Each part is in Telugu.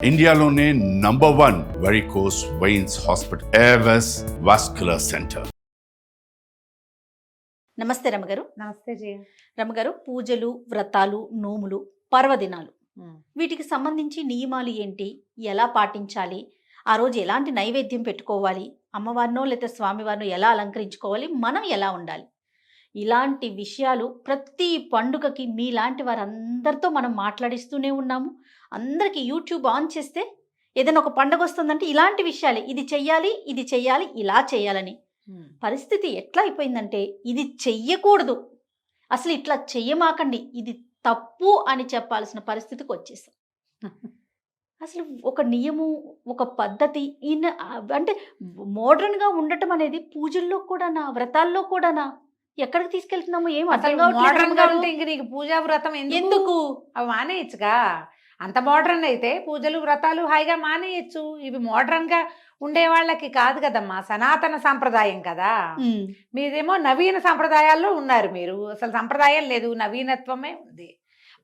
ఇండియాలోనే #1 varicose veins hospital Avis vascular centre. నమస్తే రమగారు. నమస్తే జయ. రమగారు, పూజలు, వ్రతాలు, నోములు, పర్వదినాలు వీటికి సంబంధించి నియమాలు ఏంటి, ఎలా పాటించాలి, ఆ రోజు ఎలాంటి నైవేద్యం పెట్టుకోవాలి, అమ్మవారినో లేదా స్వామివారినో ఎలా అలంకరించుకోవాలి, మనం ఎలా ఉండాలి, ఇలాంటి విషయాలు ప్రతి పండుగకి మీలాంటి వారందరితో మనం మాట్లాడిస్తూనే ఉన్నాము. అందరికీ యూట్యూబ్ ఆన్ చేస్తే ఏదైనా ఒక పండుగ వస్తుందంటే ఇలాంటి విషయాలే, ఇది చెయ్యాలి, ఇది చెయ్యాలి, ఇలా చేయాలని. పరిస్థితి ఎట్లా అయిపోయిందంటే ఇది చెయ్యకూడదు, అసలు ఇట్లా చెయ్యమాకండి, ఇది తప్పు అని చెప్పాల్సిన పరిస్థితికి వచ్చేసాం. అసలు ఒక నియమం, ఒక పద్ధతి అంటే మోడర్న్గా ఉండటం అనేది పూజల్లో కూడానా, వ్రతాల్లో కూడానా, ఎక్కడికి తీసుకెళ్తున్నామో ఏం అర్థం మోడర్న్ గా ఉంటే కావట్లేదు. ఇంక నీకు పూజా వ్రతం ఎందుకు? అవి మానేయచ్చుగా. అంత మోడర్న్ అయితే పూజలు వ్రతాలు హాయిగా మానేయచ్చు. ఇవి మోడర్న్ గా ఉండే వాళ్ళకి కాదు కదమ్మా, సనాతన సాంప్రదాయం కదా. మీరేమో నవీన సాంప్రదాయాల్లో ఉన్నారు, మీరు అసలు సంప్రదాయం లేదు, నవీనత్వమే ఉంది.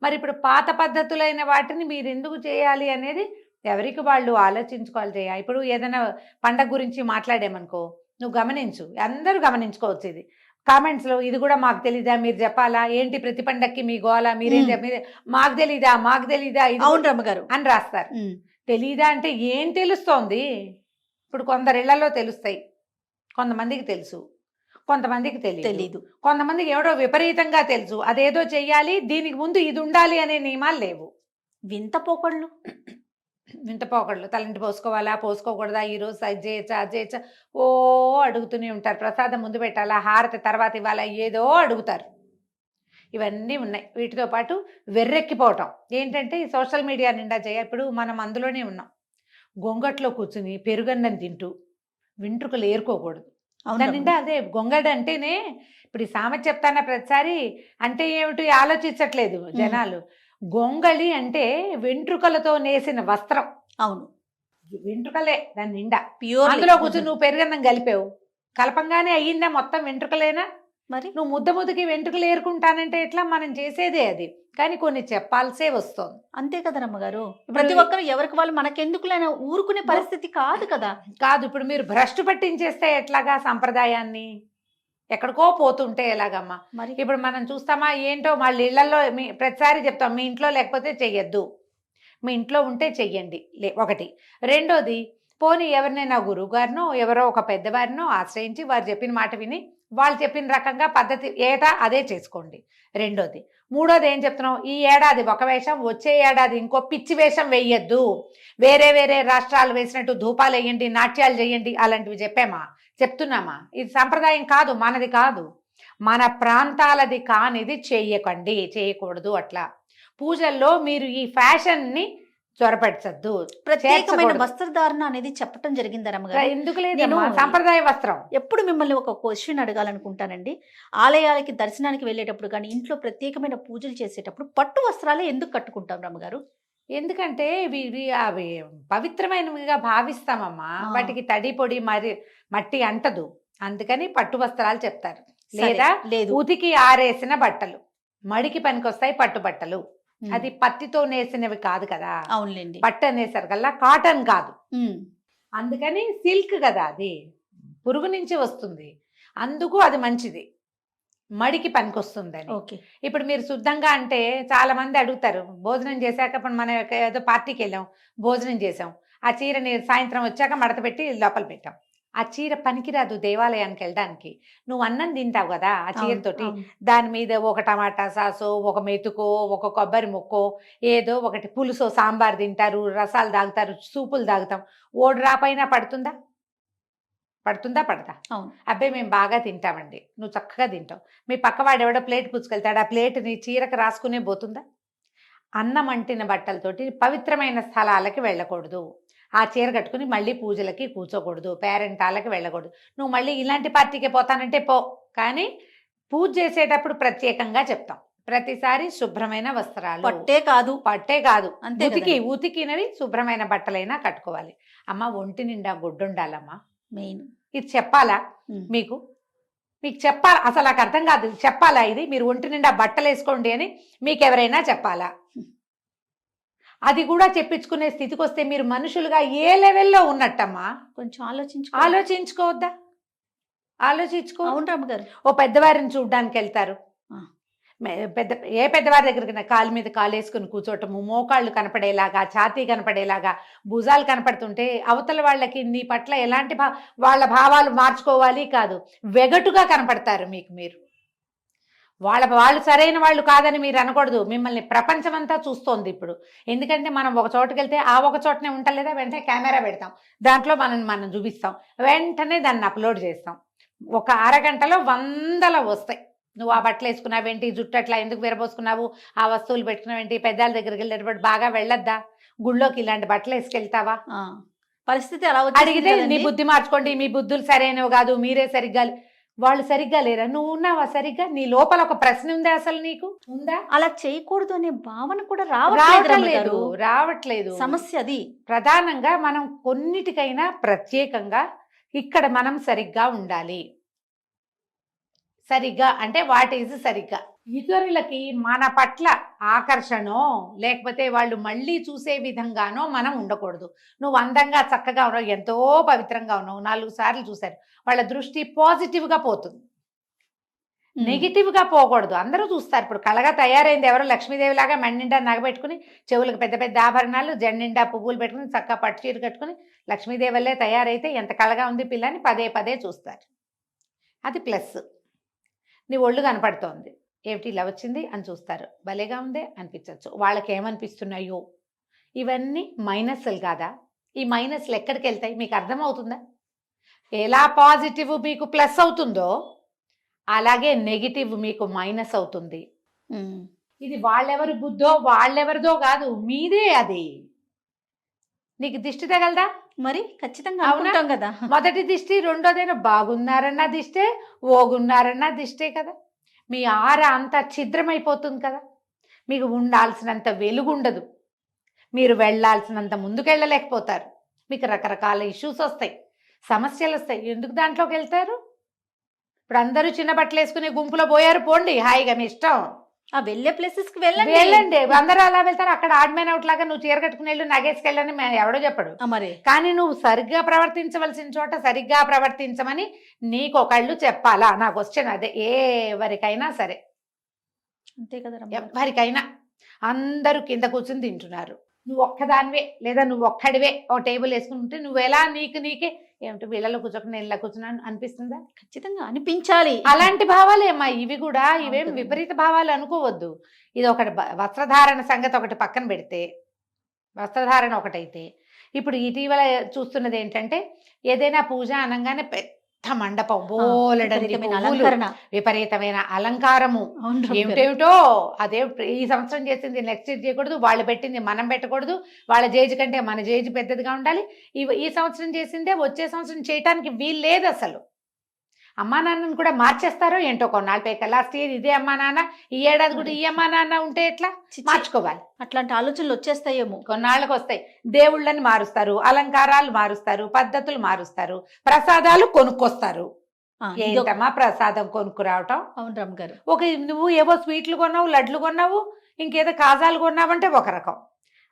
మరి ఇప్పుడు పాత పద్ధతులైన వాటిని మీరు ఎందుకు చేయాలి అనేది ఎవరికి వాళ్ళు ఆలోచించుకోవాలి చేయాలి. ఇప్పుడు ఏదైనా పండగ గురించి మాట్లాడేమనుకో, నువ్వు గమనించు, అందరూ గమనించుకోవచ్చు. ఇది కామెంట్స్లో ఇది కూడా మాకు తెలీదా, మీరు చెప్పాలా, ఏంటి ప్రతి పండక్కి మీ గోల, మీరేం మాకు తెలీదా, మాకు తెలీదా, ఇది అవును రమ్మగారు అని రాస్తారు. తెలీదా అంటే ఏం తెలుస్తోంది? ఇప్పుడు కొందరిళ్లలో తెలుస్తాయి, కొంతమందికి తెలుసు, కొంతమందికి తెలీదు, కొంతమందికి ఎవడో విపరీతంగా తెలుసు, అదేదో చెయ్యాలి, దీనికి ముందు ఇది ఉండాలి అనే నియమాలు లేవు. వింత పోకళ్ళు, తలంటి పోసుకోవాలా, పోసుకోకూడదా, ఈరోజు అది చేయొచ్చా, అది చేయొచ్చా, ఓ అడుగుతూనే ఉంటారు. ప్రసాదం ముందు పెట్టాలా, హారతి తర్వాత ఇవ్వాలా, ఏదో అడుగుతారు. ఇవన్నీ ఉన్నాయి. వీటితో పాటు వెర్రెక్కిపోవటం ఏంటంటే ఈ సోషల్ మీడియా నిండా ఇప్పుడు మనం అందులోనే ఉన్నాం. గొంగట్లో కూర్చుని పెరుగన్నం తింటూ వెంట్రుకలు ఏరుకోకూడదు. దాని నిండా అదే గొంగడ అంటేనే, ఇప్పుడు ఈ సామెత చెప్తానా ప్రతిసారి, అంటే ఏమిటి ఆలోచించట్లేదు జనాలు. గొంగళి అంటే వెంట్రుకలతో నేసిన వస్త్రం. అవును, వెంట్రుకలే దాని నిండా. ప్యూర్. అందులో కూర్చొని నువ్వు పెరుగన్నం కలిపావు, కలపంగానే అయ్యిందా మొత్తం వెంట్రుకలేనా? మరి నువ్వు ముద్దకి వెంట్రుకలు ఏరుకుంటానంటే ఎట్లా? మనం చేసేదే అది, కానీ కొన్ని చెప్పాల్సే వస్తుంది. అంతే కదా రమ్మగారు. ప్రతి ఒక్కరు ఎవరికి వాళ్ళు మనకెందుకులైనా ఊరుకునే పరిస్థితి కాదు కదా. కాదు, ఇప్పుడు మీరు భ్రష్టు పట్టించేస్తే ఎట్లాగా సంప్రదాయాన్ని? ఎక్కడికో పోతుంటే ఎలాగమ్మా? మరి ఇప్పుడు మనం చూస్తామా ఏంటో, వాళ్ళ ఇళ్లలో ప్రతిసారి చెప్తాం, మీ ఇంట్లో లేకపోతే చెయ్యొద్దు, మీ ఇంట్లో ఉంటే చెయ్యండి ఒకటి. రెండోది, పోనీ ఎవరినైనా గురువు గారినో ఎవరో ఒక పెద్దవారినో ఆశ్రయించి వారు చెప్పిన మాట విని వాళ్ళు చెప్పిన రకంగా పద్ధతి ఏటా అదే చేసుకోండి. రెండోది. మూడోది ఏం చెప్తున్నాం, ఈ ఏడాది ఒక వేషం, వచ్చే ఏడాది ఇంకో పిచ్చి వేషం వేయద్దు, వేరే వేరే రాష్ట్రాలు వేసినట్టు ధూపాలు వేయండి, నాట్యాలు చేయండి, అలాంటివి చెప్తున్నామా? ఇది సంప్రదాయం కాదు, మనది కాదు, మన ప్రాంతాలది కానిది చేయకూడదు. అట్లా పూజల్లో మీరు ఈ ఫ్యాషన్ని చొరపెట్టద్దు. ప్రత్యేకమైన వస్త్రధారణ అనేది చెప్పటం జరిగింది రమ్మగారు. ఎందుకు లేదు, సంప్రదాయ వస్త్రం. ఎప్పుడు మిమ్మల్ని ఒక క్వశ్చన్ అడగాలనుకుంటానండి. ఆలయాలకి దర్శనానికి వెళ్ళేటప్పుడు కానీ, ఇంట్లో ప్రత్యేకమైన పూజలు చేసేటప్పుడు పట్టు వస్త్రాలే ఎందుకు కట్టుకుంటాం రమ్మగారు? ఎందుకంటే అవి పవిత్రమైనవిగా భావిస్తామమ్మా, వాటికి తడి పొడి మట్టి అంటదు, అందుకని పట్టు వస్త్రాలు చెప్తారు. లేదా ఉతికి ఆరేసిన బట్టలు, మడికి పనికొస్తాయి పట్టు బట్టలు. అది పత్తితో నేసినవి కాదు కదా. అవునులేండి. పట్టు అనేసారు కల్లా కాటన్ కాదు, అందుకని సిల్క్ కదా, అది పురుగు నుంచి వస్తుంది, అందుకు అది మంచిది, మడికి పనికొస్తుందని. ఓకే. ఇప్పుడు మీరు శుద్ధంగా అంటే చాలా మంది అడుగుతారు, భోజనం చేశాక ఇప్పుడు మనం ఏదో పార్టీకి వెళ్ళాం, భోజనం చేసాం, ఆ చీరని సాయంత్రం వచ్చాక మడత పెట్టి లోపల పెట్టాం, ఆ చీర పనికిరాదు దేవాలయానికి వెళ్ళడానికి. నువ్వు అన్నం తింటావు కదా ఆ చీరతోటి, దాని మీద ఒక టమాటా సాసో, ఒక మెతుకో, ఒక కొబ్బరి ముక్కో, ఏదో ఒకటి పులుసో, సాంబార్ తింటారు, రసాలు తాగుతారు, సూపులు తాగుతాం, ఓడి రాపైనా పడుతుందా? పడతా? అబ్బాయి మేము బాగా తింటామండి, నువ్వు చక్కగా తింటావు, మీ పక్కవాడు ఎవడో ప్లేట్ పుచ్చుకెళ్తాడు, ఆ ప్లేట్ నీ చీరకు రాసుకునే పోతుందా? అన్నం అంటిన బట్టలతోటి పవిత్రమైన స్థలాలకి వెళ్ళకూడదు, ఆ చీర కట్టుకుని మళ్ళీ పూజలకి కూర్చోకూడదు, పేరెంటాలకి వెళ్ళకూడదు. నువ్వు మళ్ళీ ఇలాంటి పార్టీకి పోతానంటే పో, కానీ పూజ చేసేటప్పుడు ప్రత్యేకంగా చెప్తాం, ప్రతిసారి శుభ్రమైన వస్త్రాలు, పట్టే కాదు ఉతికినవి శుభ్రమైన బట్టలైనా కట్టుకోవాలి. అమ్మ ఒంటి నిండా గుడ్డు ఉండాలమ్మా, మెయిన్. ఇది చెప్పాలా మీకు చెప్పాలా? అసలు నాకు అర్థం కాదు, చెప్పాలా ఇది? మీరు ఒంటి నిండా బట్టలు వేసుకోండి అని మీకు ఎవరైనా చెప్పాలా? అది కూడా చెప్పించుకునే స్థితికి వస్తే మీరు మనుషులుగా ఏ లెవెల్లో ఉన్నట్టమ్మా? కొంచెం ఆలోచించుకో. ఆలోచించుకోవద్దా? ఆలోచించుకో. అవును రమ్మగారు. ఓ పెద్దవారిని చూడ్డానికి వెళ్తారు. ఆ. ఏ పెద్దవారి దగ్గరికి కాలు మీద కాలు వేసుకుని కూర్చోటము, మోకాళ్ళు కనపడేలాగా, ఛాతీ కనపడేలాగా, భుజాలు కనపడుతుంటే అవతల వాళ్ళకి నీ పట్ల ఎలాంటి వాళ్ళ భావాలు మార్చుకోవాలి కాదు, వెగటుగా కనపడతారు మీకు మీరు. వాళ్ళు సరైన వాళ్ళు కాదని మీరు అనకూడదు. మిమ్మల్ని ప్రపంచమంతా చూస్తోంది ఇప్పుడు. ఎందుకంటే మనం ఒక చోటుకి వెళ్తే ఆ ఒక చోటనే ఉంటలేదా, వెంటనే కెమెరా పెడతాం, దాంట్లో మనం చూపిస్తాం, వెంటనే దాన్ని అప్లోడ్ చేస్తాం. ఒక అరగంటలో 100 వస్తాయి. నువ్వు ఆ బట్టలు వేసుకున్నావేంటి, జుట్టు అట్లా ఎందుకు విరబోసుకున్నావు, ఆ వస్తువులు పెట్టుకున్నావేంటి, పెద్దాల దగ్గరికి వెళ్ళేటప్పుడు బాగా వెళ్ళొద్దా, గుళ్ళోకి ఇలాంటి బట్టలు వేసుకెళ్తావా, పరిస్థితి అలా అడిగితే నీ బుద్ధి మార్చుకోండి, మీ బుద్ధులు సరైనవి కాదు, మీరే సరిగ్గా, వాళ్ళు సరిగ్గా లేరా, నువ్వు ఉన్నావా సరిగ్గా, నీ లోపల ఒక ప్రశ్న ఉందా, అసలు నీకు ఉందా? అలా చేయకూడదు అనే భావన కూడా రావట్లేదు. సమస్య అది. ప్రధానంగా మనం కొన్నిటికైనా ప్రత్యేకంగా ఇక్కడ మనం సరిగ్గా ఉండాలి. సరిగ్గా అంటే వాట్ ఈజ్ సరిగ్గా. ఇతరులకి మన పట్ల ఆకర్షణో లేకపోతే వాళ్ళు మళ్ళీ చూసే విధంగానో మనం ఉండకూడదు. నువ్వు అందంగా చక్కగా ఉన్నావు, ఎంతో పవిత్రంగా ఉన్నావు, 4 సార్లు చూశారు, వాళ్ళ దృష్టి పాజిటివ్గా పోతుంది, నెగిటివ్గా పోకూడదు. అందరూ చూస్తారు. ఇప్పుడు కళగా తయారైంది ఎవరో లక్ష్మీదేవి లాగా మెన్నిండా నగబెట్టుకుని, చెవులకు పెద్ద పెద్ద ఆభరణాలు, జెండిండా పువ్వులు పెట్టుకుని, చక్కగా పట్టు చీర కట్టుకుని లక్ష్మీదేవి వల్లే తయారైతే ఎంత కళగా ఉంది పిల్లని పదే పదే చూస్తారు. అది ప్లస్. నీ ఒళ్ళు కనపడుతోంది, ఏమిటి ఇలా వచ్చింది అని చూస్తారు, భలేగా ఉందే అనిపించవచ్చు. వాళ్ళకి ఏమనిపిస్తున్నాయో ఇవన్నీ మైనస్లు కాదా? ఈ మైనస్లు ఎక్కడికి వెళ్తాయి మీకు అర్థమవుతుందా? ఎలా పాజిటివ్ మీకు ప్లస్ అవుతుందో అలాగే నెగిటివ్ మీకు మైనస్ అవుతుంది. ఇది వాళ్ళెవరి బుద్ధో వాళ్ళెవరిదో కాదు, మీదే. అది నీకు దిష్టి తగలదా? మరి ఖచ్చితంగా అనుకుంటాం కదా. మొదటి దిష్టి, రెండోదైనా బాగున్నారన్న దిష్టే, ఓగున్నారన్న దిష్టే కదా. మీ ఆర అంతా ఛిద్రమైపోతుంది కదా, మీకు ఉండాల్సినంత వెలుగుండదు, మీరు వెళ్ళాల్సినంత ముందుకెళ్ళలేకపోతారు, మీకు రకరకాల ఇష్యూస్ వస్తాయి, సమస్యలు వస్తాయి. ఎందుకు దాంట్లోకి వెళ్తారు? ఇప్పుడు అందరూ చిన్న బట్టలు వేసుకునే గుంపులో పోయారు, పోండి హాయిగా మీ ఇష్టం, ఆ వెళ్ళే ప్లేసెస్ కి వెళ్ళండి. అందరూ అలా వెళ్తారు. అక్కడ ఆడ్మెన్ అవుట్ లాగా నువ్వు చీర కట్టుకుని వెళ్ళు, నగేసుకెళ్ళని ఎవడో చెప్పడు. మరి కానీ నువ్వు సరిగ్గా ప్రవర్తించవలసిన చోట సరిగ్గా ప్రవర్తించమని నీకు ఒకళ్ళు చెప్పాలా? నా క్వశ్చన్ అదే. ఎవరికైనా సరే, అంతే కదా, ఎవరికైనా. అందరూ కింద కూర్చుని తింటున్నారు, నువ్వు ఒక్కదానివే లేదా నువ్వు ఒక్కడివే ఒక టేబుల్ వేసుకుని ఉంటే నువ్వు ఎలా నీకే ఏమిటి వీళ్ళలో కూర్చోకుండా నేను ఇలా కూర్చున్నాను అనిపిస్తుందా? ఖచ్చితంగా అనిపించాలి. అలాంటి భావాలేమ్మా ఇవి కూడా. ఇవేం విపరీత భావాలు అనుకోవద్దు. ఇది ఒకటి. వస్త్రధారణ సంగతి ఒకటి పక్కన పెడితే, వస్త్రధారణ ఒకటైతే, ఇప్పుడు ఇటీవల చూస్తున్నది ఏంటంటే, ఏదైనా పూజ అనగానే పెద్ద మండపం, బోలెడన్ని పువ్వులు, విపరీతమైన అలంకారము, ఏమిటేమిటో. అదే ఈ సంవత్సరం చేసింది నెక్స్ట్ ఇయర్ చేయకూడదు, వాళ్ళు పెట్టింది మనం పెట్టకూడదు, వాళ్ళ జేజు కంటే మన జేజు పెద్దదిగా ఉండాలి, ఈ సంవత్సరం చేసిందే వచ్చే సంవత్సరం చేయటానికి వీలు లేదు అసలు. అమ్మా నాన్నను కూడా మార్చేస్తారో ఏంటో కొన్నాళ్ళ పైకి. లాస్ట్ ఇయర్ ఇదే అమ్మా నాన్న, ఈ ఏడాది కూడా ఈ అమ్మా నాన్న ఉంటే ఎట్లా? మార్చుకోవాలి. అట్లాంటి ఆలోచనలు వచ్చేస్తాయేమో, కొన్నాళ్ళకి వస్తాయి. దేవుళ్ళని మారుస్తారు, అలంకారాలు మారుస్తారు, పద్ధతులు మారుస్తారు, ప్రసాదాలు కొనుక్కొస్తారు. ఏంటమ్మా ప్రసాదం కొనుక్కు రావటం? అవును రమ్ గారు. నువ్వు ఏవో స్వీట్లు కొన్నావు, లడ్లు కొన్నావు, ఇంకేదో కాజాలు కొన్నావంటే ఒక రకం.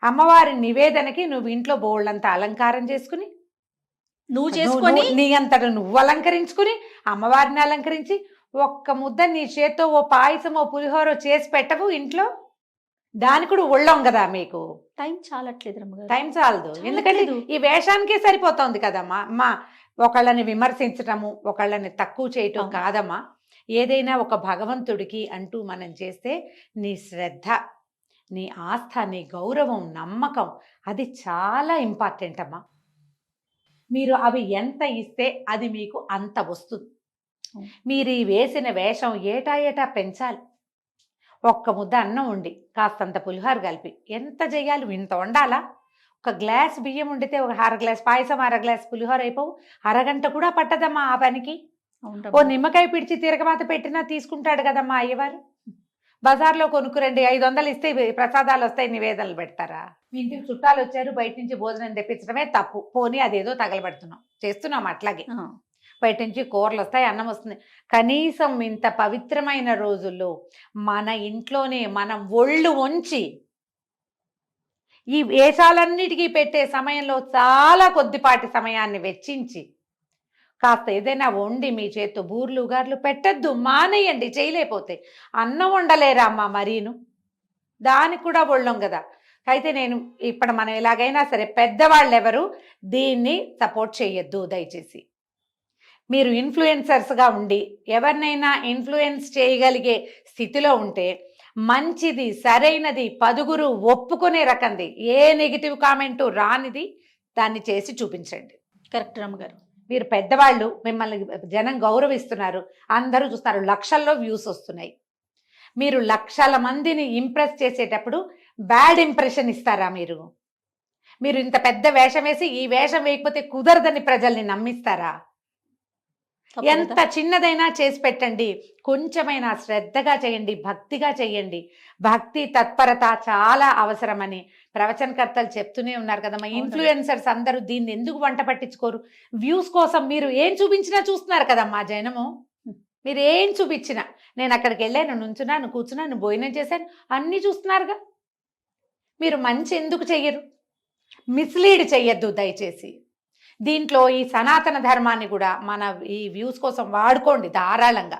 అమ్మవారి నివేదనకి నువ్వు ఇంట్లో బోళ్ళంతా అలంకారం చేసుకుని, నువ్వు చేసుకొని నీ అంతట నువ్వు అలంకరించుకుని, అమ్మవారిని అలంకరించి, ఒక్క ముద్ద నీ చేత్తో ఓ పాయసమో పులిహోరో చేసి పెట్టవు ఇంట్లో, దానికి కూడా ఒళ్ళం కదా మీకు. టైం చాలట్లేదు రమ్మగారు. టైం చాలదు, ఎందుకంటే ఈ వేషానికే సరిపోతుంది కదమ్మా. అమ్మా ఒకళ్ళని విమర్శించటము, ఒకళ్ళని తక్కువ చేయటం కాదమ్మా. ఏదైనా ఒక భగవంతుడికి అంటూ మనం చేస్తే నీ శ్రద్ధ, నీ ఆస్థ, నీ గౌరవం, నమ్మకం, అది చాలా ఇంపార్టెంట్ అమ్మా. మీరు అవి ఎంత ఇస్తే అది మీకు అంత వస్తుంది. మీరు ఈ వేసిన వేషం ఏటా పెంచాలి. ఒక్క ముద్ద అన్నం ఉండి కాస్తంత పులిహోర కలిపి ఎంత చేయాలి? ఇంత వండాలా? ఒక గ్లాస్ బియ్యం వండితే ఒక 1/2 గ్లాస్ పాయసం, 1/2 గ్లాస్ పులిహోర అయిపోవు. అరగంట కూడా పట్టదమ్మా ఆ పనికి. ఓ నిమ్మకాయ పిడిచి తిరగమాత పెట్టినా తీసుకుంటాడు కదమ్మా అయ్యవారు. బజార్లో కొనుక్కురండి, 500 ఇస్తే ప్రసాదాలు వస్తాయి, నివేదనలు పెడతారా? మీ ఇంటికి చుట్టాలు వచ్చారు, బయట నుంచి భోజనం తెప్పించడమే తప్పు. పోనీ అదేదో తగలబెడుతున్నాం, చేస్తున్నాం అట్లాగే. బయట నుంచి కూరలు వస్తాయి, అన్నం వస్తుంది. కనీసం ఇంత పవిత్రమైన రోజుల్లో మన ఇంట్లోనే మనం ఒళ్ళు వంచి ఈ వేషాలన్నిటికీ పెట్టే సమయంలో చాలా కొద్దిపాటి సమయాన్ని వెచ్చించి కాస్త ఏదైనా వండి మీ చేత్తో బూర్లు గార్లు పెట్టద్దు, మానేయండి. చేయలేకపోతే అన్నం వండలేరా అమ్మ మరీను, దానికి కూడా ఒళ్ళం కదా. అయితే నేను ఇప్పుడు మనం ఎలాగైనా సరే పెద్దవాళ్ళు ఎవరు దీన్ని సపోర్ట్ చేయొద్దు దయచేసి. మీరు ఇన్ఫ్లుయెన్సర్స్గా ఉండి ఎవరినైనా ఇన్ఫ్లుయెన్స్ చేయగలిగే స్థితిలో ఉంటే మంచిది, సరైనది, పదుగురు ఒప్పుకునే రకంది, ఏ నెగిటివ్ కామెంటు రానిది దాన్ని చేసి చూపించండి. కరెక్ట్ రమ్మగారు. మీరు పెద్దవాళ్ళు, మిమ్మల్ని జనం గౌరవిస్తున్నారు, అందరూ చూస్తున్నారు, లక్షల్లో వ్యూస్ వస్తున్నాయి. మీరు లక్షల మందిని ఇంప్రెస్ చేసేటప్పుడు బ్యాడ్ ఇంప్రెషన్ ఇస్తారా? మీరు ఇంత పెద్ద వేషం వేసి ఈ వేషం వేయకపోతే కుదరదని ప్రజల్ని నమ్మిస్తారా? ఎంత చిన్నదైనా చేసి పెట్టండి, కొంచెమైనా శ్రద్ధగా చేయండి, భక్తిగా చేయండి. భక్తి తత్పరత చాలా అవసరమని ప్రవచనకర్తలు చెప్తూనే ఉన్నారు కదమ్మా. ఇన్ఫ్లుయెన్సర్స్ అందరూ దీన్ని ఎందుకు వంట పట్టించుకోరు? వ్యూస్ కోసం మీరు ఏం చూపించినా చూస్తున్నారు కదమ్మా జనము. మీరు ఏం చూపించినా, నేను అక్కడికి వెళ్ళాను, నుంచున్నాను, కూర్చున్నాను, భోజనం చేశాను, అన్నీ చూస్తున్నారుగా. మీరు మంచి ఎందుకు చెయ్యరు? మిస్లీడ్ చెయ్యొద్దు దయచేసి. దీంట్లో ఈ సనాతన ధర్మాన్ని కూడా మన ఈ వ్యూస్ కోసం వాడుకోండి ధారాళంగా,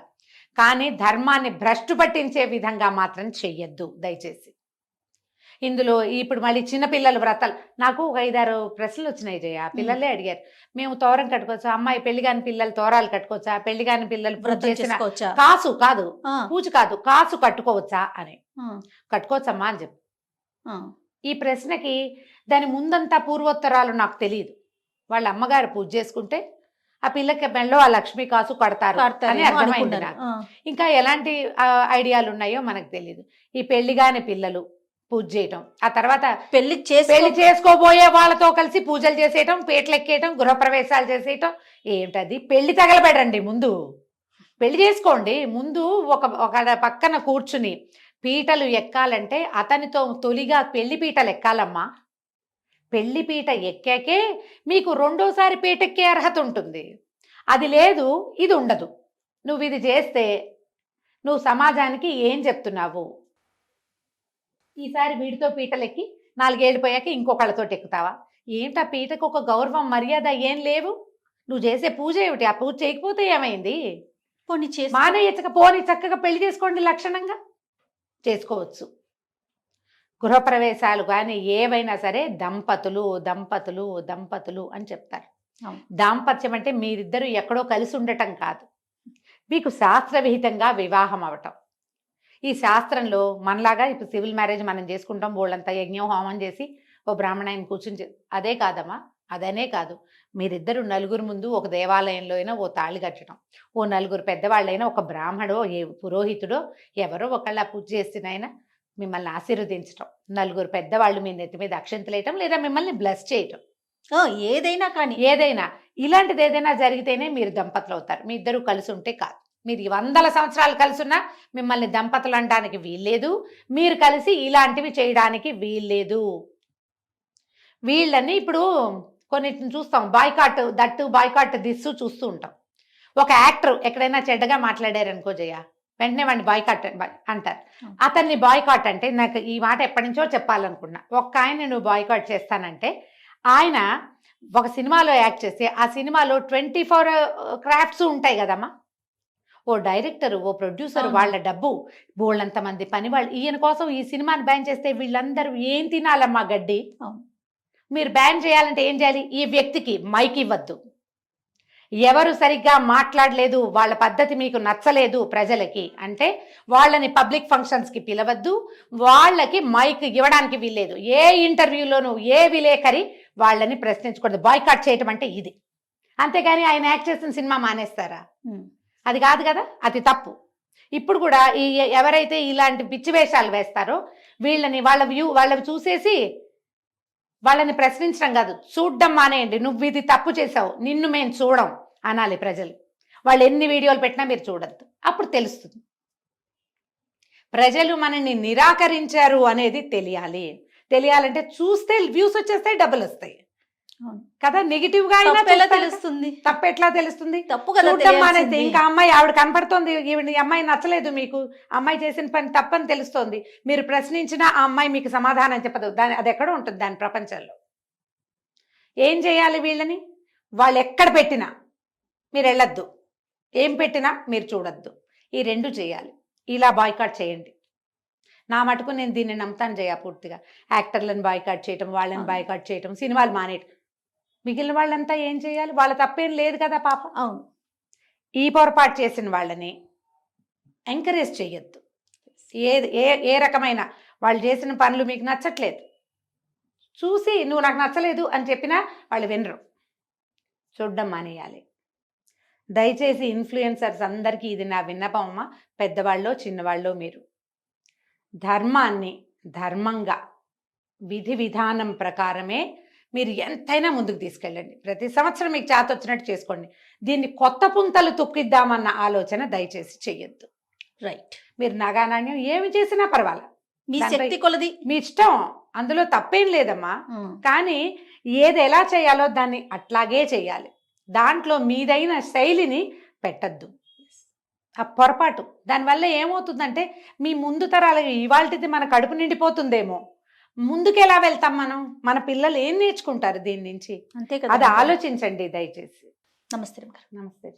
కానీ ధర్మాన్ని భ్రష్టు పట్టించే విధంగా మాత్రం చెయ్యొద్దు దయచేసి. ఇందులో ఇప్పుడు మళ్ళీ చిన్నపిల్లల వ్రతాలు, నాకు ఒక 5-6 ప్రశ్నలు వచ్చినాయి జయ. పిల్లలే అడిగారు, మేము తోరం కట్టుకోవచ్చా, అమ్మాయి పెళ్లి కాని పిల్లలు తోరాలు కట్టుకోవచ్చా, పెళ్లి కాని పిల్లలు కాసు కాదు పూజ కాదు కాసు కట్టుకోవచ్చా అని. కట్టుకోవచ్చమ్మా అని చెప్పు. ఈ ప్రశ్నకి దాని ముందంతా పూర్వోత్తరాలు నాకు తెలియదు. వాళ్ళ అమ్మగారు పూజ చేసుకుంటే ఆ పిల్లకి మెళ్ళో ఆ లక్ష్మీ కాసు కడతారు అని అర్థమైంది నాకు. ఇంకా ఎలాంటి ఐడియాలు ఉన్నాయో మనకు తెలియదు. ఈ పెళ్లి కాని పిల్లలు పూజ చేయటం, ఆ తర్వాత పెళ్లి చేసుకోబోయే వాళ్ళతో కలిసి పూజలు చేసేయటం, పీటలు ఎక్కేయటం, గృహప్రవేశాలు చేసేయటం, ఏమిటది? పెళ్లి తగలబెడండి ముందు, పెళ్లి చేసుకోండి ముందు. ఒక పక్కన కూర్చుని పీటలు ఎక్కాలంటే అతనితో తొలిగా పెళ్లి పీటలు ఎక్కాలమ్మా. పెళ్లి పీట ఎక్కాకే మీకు రెండోసారి పీటెక్కే అర్హత ఉంటుంది. అది లేదు, ఇది ఉండదు. నువ్వు ఇది చేస్తే నువ్వు సమాజానికి ఏం చెప్తున్నావు? ఈసారి వీడితో పీటలెక్కి 4 ఏళ్ళు పోయాక ఇంకొకళ్ళతో ఎక్కుతావా? ఏంటా పీటకు ఒక గౌరవం మర్యాద ఏం లేవు? నువ్వు చేసే పూజ ఏమిటి? ఆ పూజ చేయకపోతే ఏమైంది? మానేయచ్చక పోనీ, చక్కగా పెళ్లి చేసుకోండి, లక్షణంగా చేసుకోవచ్చు. గృహప్రవేశాలు కానీ ఏవైనా సరే దంపతులు దంపతులు దంపతులు అని చెప్తారు. దాంపత్యం అంటే మీరిద్దరూ ఎక్కడో కలిసి ఉండటం కాదు, మీకు శాస్త్రవిహితంగా వివాహం అవటం. ఈ శాస్త్రంలో మనలాగా ఇప్పుడు సివిల్ మ్యారేజ్ మనం చేసుకుంటాం, వాళ్ళంతా యజ్ఞం హోమం చేసి ఓ బ్రాహ్మణాయన కూర్చుని అదే కాదమ్మా. అదనే కాదు, మీరిద్దరు నలుగురు ముందు ఒక దేవాలయంలో అయినా ఓ తాళి కట్టడం, ఓ నలుగురు పెద్దవాళ్ళైనా, ఒక బ్రాహ్మడో ఏ పురోహితుడో ఎవరో ఒకళ్ళ పూజ చేసినైనా మిమ్మల్ని ఆశీర్వదించటం, నలుగురు పెద్దవాళ్ళు మీ నెత్తి మీద అక్షంతలు వేయటం, లేదా మిమ్మల్ని బ్లెస్ చేయటం, ఏదైనా కానీ ఏదైనా ఇలాంటిది ఏదైనా జరిగితేనే మీరు దంపతులు అవుతారు. మీ ఇద్దరు కలిసి ఉంటే కాదు. మీరు 100 సంవత్సరాలు కలిసి ఉన్నా మిమ్మల్ని దంపతులు అనడానికి వీల్లేదు, మీరు కలిసి ఇలాంటివి చేయడానికి వీల్లేదు. వీళ్ళని ఇప్పుడు కొన్నిటిని చూస్తాం, బాయ్కాట్ దట్టు, బాయ్కాట్ దిస్సు చూస్తూ ఉంటాం. ఒక యాక్టర్ ఎక్కడైనా చెడ్డగా మాట్లాడారనుకో జయ, వెంటనే వాడిని బాయ్కాట్ అంటారు. అతన్ని బాయ్కాట్ అంటే, నాకు ఈ మాట ఎప్పటి నుంచో చెప్పాలనుకున్నా. ఒక్క ఆయన నువ్వు బాయ్కాట్ చేస్తానంటే, ఆయన ఒక సినిమాలో యాక్ట్ చేస్తే ఆ సినిమాలో 24 క్రాఫ్ట్స్ ఉంటాయి కదమ్మా. ఓ డైరెక్టర్, ఓ ప్రొడ్యూసర్, వాళ్ళ డబ్బు, బోళ్ళంతమంది పని వాళ్ళు. ఈయన కోసం ఈ సినిమాని బ్యాన్ చేస్తే వీళ్ళందరూ ఏం తినాలమ్మా గడ్డి? మీరు బ్యాన్ చేయాలంటే ఏం చేయాలి? ఈ వ్యక్తికి మైక్ ఇవ్వద్దు, ఎవరు సరిగ్గా మాట్లాడలేదు, వాళ్ళ పద్ధతి మీకు నచ్చలేదు ప్రజలకి అంటే వాళ్ళని పబ్లిక్ ఫంక్షన్స్కి పిలవద్దు, వాళ్ళకి మైక్ ఇవ్వడానికి వీల్లేదు. ఏ ఇంటర్వ్యూలోనూ ఏ విలేకరి వాళ్ళని ప్రశ్నించకూడదు. బాయ్కాట్ చేయటం అంటే ఇది. అంతేగాని ఆయన యాక్ట్ చేసిన సినిమా మానేస్తారా? అది కాదు కదా, అది తప్పు. ఇప్పుడు కూడా ఈ ఎవరైతే ఇలాంటి పిచ్చి వేషాలు వేస్తారో వీళ్ళని వాళ్ళవి చూసేసి వాళ్ళని ప్రశ్నించడం కాదు, చూడ్డం మానేయండి. నువ్వు ఇది తప్పు చేసావు, నిన్ను మేము చూడం అనాలి ప్రజలు. వాళ్ళు ఎన్ని వీడియోలు పెట్టినా మీరు చూడద్దు, అప్పుడు తెలుస్తుంది. ప్రజలు మనని నిరాకరించారు అనేది తెలియాలంటే చూస్తే వ్యూస్ వచ్చేస్తాయి, డబ్బులు వస్తాయి. అవును. కదా, నెగిటివ్ గా అయినా తప్పు ఎలా చూస్తారు. తెలుస్తుంది? తప్పు ఎట్లా తెలుస్తుంది? తప్పు కదా చూడడం మానేస్తే తెలియాల్సింది. ఇంకా అమ్మాయి ఆవిడ కనపడుతోంది, ఈ అమ్మాయి నచ్చలేదు మీకు, అమ్మాయి చేసిన పని తప్పని తెలుస్తోంది, మీరు ప్రశ్నించినా ఆ అమ్మాయి మీకు సమాధానం చెప్పదు, దాని అది ఎక్కడో ఉంటుంది దాని ప్రపంచంలో. ఏం చేయాలి వీళ్ళని? వాళ్ళు ఎక్కడ పెట్టినా మీరు వెళ్ళొద్దు, ఏం పెట్టినా మీరు చూడొద్దు, ఈ రెండు చేయాలి. ఇలా బాయ్కాట్ చేయండి. నా మటుకు నేను దీన్ని నమ్ముతాను జయ పూర్తిగా. యాక్టర్లను బాయ్కాట్ చేయటం, వాళ్ళని బాయ్కాట్ చేయటం, సినిమాలు మానేయటం. మిగిలిన వాళ్ళంతా ఏం చేయాలి? వాళ్ళ తప్పేం లేదు కదా పాప. అవును. ఈ పొరపాటు చేసిన వాళ్ళని ఎంకరేజ్ చేయొద్దు. ఏ రకమైన వాళ్ళు చేసిన పనులు మీకు నచ్చట్లేదు, చూసి నువ్వు నాకు నచ్చలేదు అని చెప్పినా వాళ్ళు వినరు, చూడడం మానేయాలి. దయచేసి ఇన్ఫ్లుయెన్సర్స్ అందరికీ ఇది నా విన్నపం అమ్మ. పెద్దవాళ్ళో చిన్నవాళ్ళో మీరు ధర్మాన్ని ధర్మంగా విధి విధానం ప్రకారమే మీరు ఎంతైనా ముందుకు తీసుకెళ్ళండి. ప్రతి సంవత్సరం మీకు చేత వచ్చినట్టు చేసుకోండి. దీన్ని కొత్త పుంతలు తొక్కిద్దామన్న ఆలోచన దయచేసి చెయ్యొద్దు. రైట్. మీరు నగానాణ్యం ఏమి చేసినా పర్వాలేదు, మీ దానిపై శక్తి కొలది. మీ ఇష్టం, అందులో తప్పేం లేదమ్మా. కానీ ఏది ఎలా చేయాలో దాన్ని అట్లాగే చేయాలి. దాంట్లో మీదైన శైలిని పెట్టద్దు. ఆ పొరపాటు దానివల్ల ఏమవుతుందంటే మీ ముందు తరాలకి ఇవాళది మన కడుపు నిండిపోతుందేమో, ముందుకు ఎలా వెళ్తాం మనం? మన పిల్లలు ఏం నేర్చుకుంటారు దీని నుంచి? అంతే కదా. అది ఆలోచించండి దయచేసి. నమస్తే. నమస్తే.